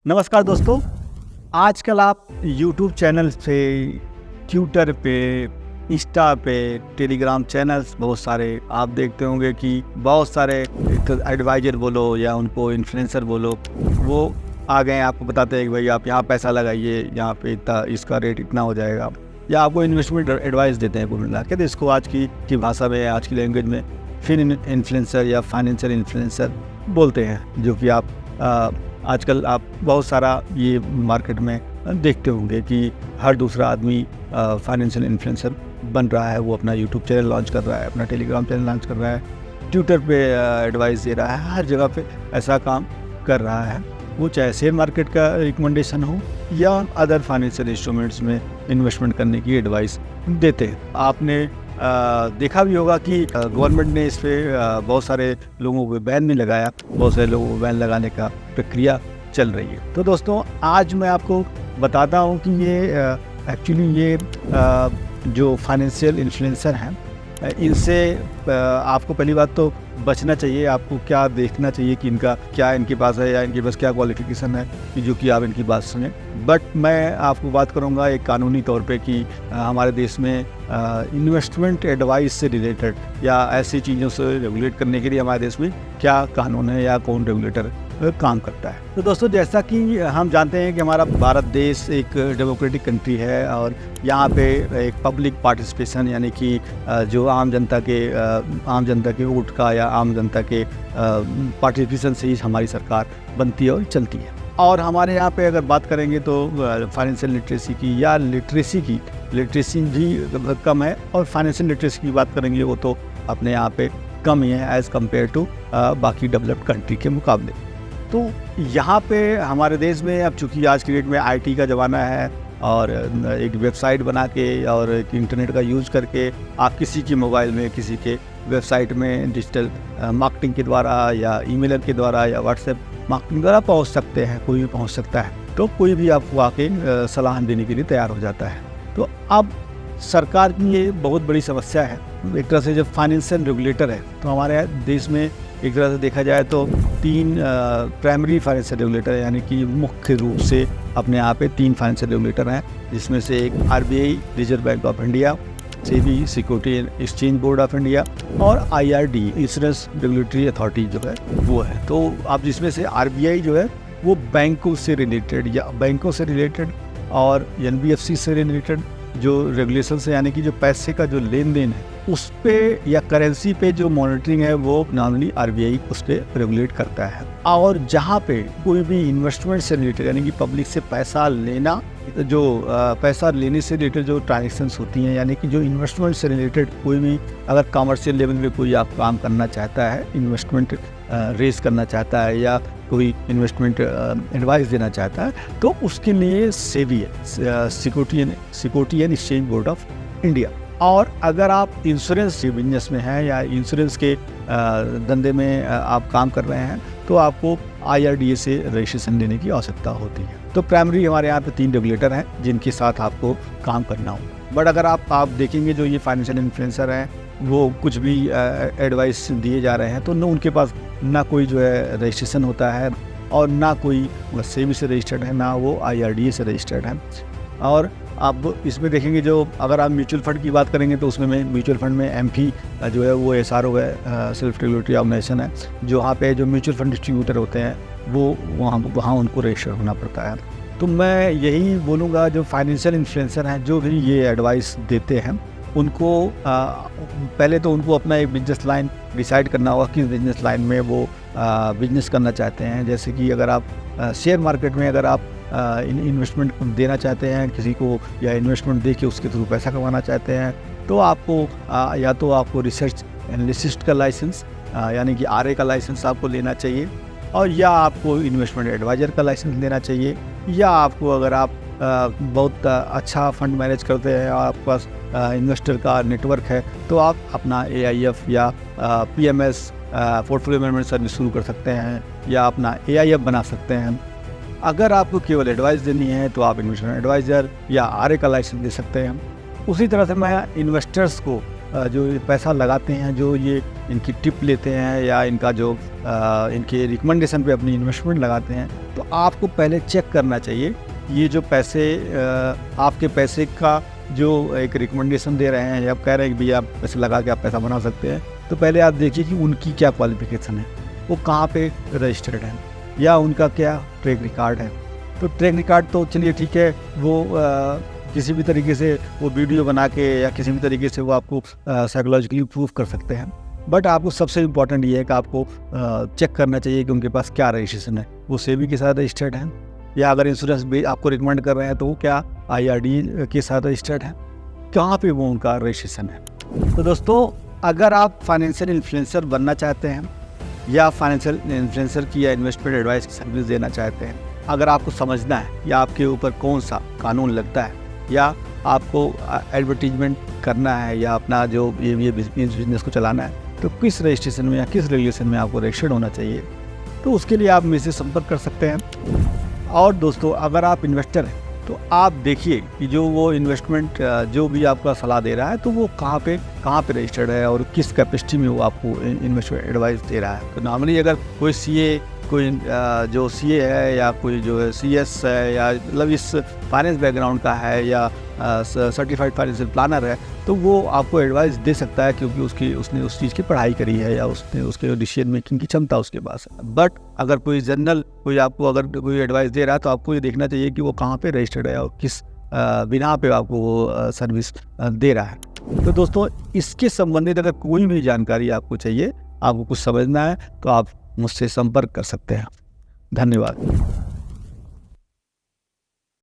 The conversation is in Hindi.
नमस्कार दोस्तों। आजकल आप YouTube चैनल से, ट्विटर पे, इंस्टा पे, टेलीग्राम चैनल्स बहुत सारे आप देखते होंगे कि बहुत सारे एडवाइजर बोलो या उनको इन्फ्लुएंसर बोलो, वो आ गए आपको बताते हैं कि भाई आप यहाँ पैसा लगाइए, यहाँ पे इतना इसका रेट इतना हो जाएगा, या आपको इन्वेस्टमेंट एडवाइस देते हैं कुल मिला के। तो इसको आज की भाषा में, आज की लैंग्वेज में फिर इन्फ्लुएंसर या फाइनेंशियल इन्फ्लुएंसर बोलते हैं, जो कि आप आजकल आप बहुत सारा ये मार्केट में देखते होंगे कि हर दूसरा आदमी फाइनेंशियल इन्फ्लुएंसर बन रहा है। वो अपना यूट्यूब चैनल लॉन्च कर रहा है, अपना टेलीग्राम चैनल लॉन्च कर रहा है, ट्विटर पे एडवाइस दे रहा है, हर जगह पे ऐसा काम कर रहा है। वो चाहे शेयर मार्केट का रिकमेंडेशन हो या अदर फाइनेंशियल इंस्ट्रूमेंट्स में इन्वेस्टमेंट करने की एडवाइस देते हैं। आपने देखा भी होगा कि गवर्नमेंट ने इस पर बहुत सारे लोगों को बैन नहीं लगाया, बहुत सारे लोगों को बैन लगाने का प्रक्रिया चल रही है। तो दोस्तों, आज मैं आपको बताता हूँ कि ये एक्चुअली ये जो फाइनेंशियल इन्फ्लुएंसर हैं, इनसे आपको पहली बात तो बचना चाहिए। आपको क्या देखना चाहिए कि इनका क्या इनके पास है या इनके पास क्या क्वालिफिकेशन है कि जो कि आप इनकी बात सुने। बट मैं आपको बात करूंगा एक कानूनी तौर पे कि हमारे देश में इन्वेस्टमेंट एडवाइस से रिलेटेड या ऐसी चीज़ों से रेगुलेट करने के लिए हमारे देश में क्या कानून है या कौन रेगुलेटर काम करता है। तो दोस्तों, जैसा कि हम जानते हैं कि हमारा भारत देश एक डेमोक्रेटिक कंट्री है और यहाँ पे एक पब्लिक पार्टिसिपेशन, यानी कि जो आम जनता के वोट का या आम जनता के पार्टिसिपेशन से ही हमारी सरकार बनती है और चलती है। और हमारे यहाँ पे अगर बात करेंगे तो फाइनेंशियल लिटरेसी की या लिटरेसी भी कम है, और फाइनेंशियल लिटरेसी की बात करेंगे वो तो अपने यहाँ पे कम ही है एज़ कम्पेयर टू बाकी डेवलप्ड कंट्री के मुकाबले। तो यहाँ पे हमारे देश में अब चूँकि आज की डेट में आईटी का ज़माना है और एक वेबसाइट बना के और एक इंटरनेट का यूज़ करके आप किसी के मोबाइल में, किसी के वेबसाइट में डिजिटल मार्केटिंग के द्वारा या ईमेलर के द्वारा या व्हाट्सएप मार्केटिंग द्वारा पहुँच सकते हैं। कोई भी पहुँच सकता है, तो कोई भी आपको आके सलाह देने के लिए तैयार हो जाता है। तो अब सरकार की ये बहुत बड़ी समस्या है। एक तरह से जब फाइनेंशियल रेगुलेटर है तो हमारे देश में एक तरह से देखा जाए तो 3 प्राइमरी फाइनेंशियल रेगुलेटर है, यानी कि मुख्य रूप से अपने यहाँ पे 3 फाइनेंशियल रेगुलेटर हैं, जिसमें से एक RBI reserve bank of India, SEBI security exchange board of India और आईआरडी इंश्योरेंस रेगुलेटरी अथॉरिटी जो है वो है। तो आप जिसमें से आरबीआई जो है वो बैंकों से रिलेटेड और एनबीएफसी से रिलेटेड जो रेगुलेशन है, यानी कि जो पैसे का जो लेन देन है उस पे या करेंसी पे जो मॉनिटरिंग है वो नॉर्मली आरबीआई उस पे रेगुलेट करता है। और जहाँ पे कोई भी इन्वेस्टमेंट से रिलेटेड, यानी कि पब्लिक से पैसा लेना, जो पैसा लेने से रिलेटेड जो ट्रांजेक्शन्स होती हैं, यानी कि जो इन्वेस्टमेंट से रिलेटेड कोई भी अगर कमर्शियल लेवल में कोई आप काम करना चाहता है, इन्वेस्टमेंट रेज करना चाहता है या कोई इन्वेस्टमेंट एडवाइस देना चाहता है, तो उसके लिए सेबी है, security and exchange board of India. और अगर आप इंश्योरेंस के बिजनेस में हैं या इंश्योरेंस के धंधे में आप काम कर रहे हैं, तो आपको आईआरडीए से रजिस्ट्रेशन लेने की आवश्यकता होती है। तो प्राइमरी हमारे यहाँ पे 3 रेगुलेटर हैं जिनके साथ आपको काम करना हो। बट अगर आप देखेंगे जो ये फाइनेंशियल इन्फ्लुएंसर हैं वो कुछ भी एडवाइस दिए जा रहे हैं, तो न उनके पास ना कोई जो है रजिस्ट्रेशन होता है और ना कोई सेबी से रजिस्टर्ड है, ना वो आईआरडीए से रजिस्टर्ड है। और आप इसमें देखेंगे जो अगर आप म्यूचुअल फंड की बात करेंगे तो उसमें म्यूचुअल फंड में एमफी जो है वो एसआरओ है, सेल्फ रेगुलेटरी ऑर्गेनाइजेशन है, जो वहाँ पे जो म्यूचुअल फंड डिस्ट्रीब्यूटर होते हैं वो वहाँ उनको रजिस्टर होना पड़ता है। तो मैं यही बोलूँगा, जो फाइनेंशियल इन्फ्लुएंसर हैं जो भी ये एडवाइस देते हैं उनको पहले तो उनको अपना एक बिजनेस लाइन डिसाइड करना होगा, किस बिजनेस लाइन में वो बिजनेस करना चाहते हैं। जैसे कि अगर आप शेयर मार्केट में अगर आप इन्वेस्टमेंट देना चाहते हैं किसी को, या इन्वेस्टमेंट दे के उसके थ्रू पैसा कमाना चाहते हैं, तो आपको या तो आपको रिसर्च एनालिसिस्ट का लाइसेंस यानी कि आरए का लाइसेंस आपको लेना चाहिए, और या आपको इन्वेस्टमेंट एडवाइज़र का लाइसेंस लेना चाहिए, या आपको अगर आप बहुत अच्छा फंड मैनेज करते हैं और आपके पास इन्वेस्टर का नेटवर्क है, तो आप अपना एआईएफ या पीएमएस पोर्टफोलियो मैनेजमेंट सर्विस शुरू कर सकते हैं या अपना एआईएफ बना सकते हैं। अगर आपको केवल एडवाइस देनी है तो आप इन्वेस्टमेंट एडवाइज़र या आरए का लाइसेंस दे सकते हैं। उसी तरह से मैं इन्वेस्टर्स को जो ये पैसा लगाते हैं, जो ये इनकी टिप लेते हैं या इनका जो इनके रिकमेंडेशन पे अपनी इन्वेस्टमेंट लगाते हैं, तो आपको पहले चेक करना चाहिए ये जो पैसे आपके पैसे का जो एक रिकमेंडेशन दे रहे हैं या कह रहे हैं कि भैया आप पैसे लगा के आप पैसा बना सकते हैं, तो पहले आप देखिए कि उनकी क्या क्वालिफिकेशन है, वो कहाँ पे रजिस्टर्ड है या उनका क्या ट्रैक रिकॉर्ड है। तो ट्रैक रिकॉर्ड तो चलिए ठीक है, वो किसी भी तरीके से वो वीडियो बना के या किसी भी तरीके से वो आपको साइकोलॉजिकली प्रूव कर सकते हैं, बट आपको सबसे इम्पॉर्टेंट ये है कि आपको चेक करना चाहिए कि उनके पास क्या रजिस्ट्रेशन है, वो सेबी के साथ रजिस्टर्ड है, या अगर इंश्योरेंस भी आपको रिकमेंड कर रहे हैं तो वो क्या IRD के साथ रजिस्टर्ड है, कहाँ पे वो उनका रजिस्ट्रेशन है। तो दोस्तों, अगर आप फाइनेंशियल इन्फ्लुएंसर बनना चाहते हैं या फाइनेंशियल इन्फ्लुएंसर की या इन्वेस्टमेंट एडवाइस की सर्विस देना चाहते हैं, अगर आपको समझना है या आपके ऊपर कौन सा कानून लगता है या आपको एडवर्टीजमेंट करना है या अपना जो ये बिजनेस को चलाना है, तो किस रजिस्ट्रेशन में या किस रेगुलेशन में आपको रजिस्टर्ड होना चाहिए, तो उसके लिए आप मुझसे संपर्क कर सकते हैं। और दोस्तों, अगर आप इन्वेस्टर हैं तो आप देखिए कि जो वो इन्वेस्टमेंट जो भी आपका सलाह दे रहा है तो वो कहाँ पे रजिस्टर्ड है और किस कैपेसिटी में वो आपको इन्वेस्टमेंट एडवाइस दे रहा है। तो नॉर्मली अगर कोई कोई जो CA है या कोई जो है CS है या मतलब इस फाइनेंस बैकग्राउंड का है या सर्टिफाइड फाइनेंशियल प्लानर है, तो वो आपको एडवाइस दे सकता है क्योंकि उसने उस चीज़ की पढ़ाई करी है या उसके डिसीजन मेकिंग की क्षमता उसके पास है। बट अगर कोई जनरल आपको अगर कोई एडवाइस दे रहा है तो आपको ये देखना चाहिए कि वो कहाँ पे रजिस्टर्ड है और किस बिना पे आपको वो सर्विस दे रहा है। तो दोस्तों, इसके संबंधित अगर कोई भी जानकारी आपको चाहिए, आपको कुछ समझना है, तो आप मुझसे संपर्क कर सकते हैं। धन्यवाद।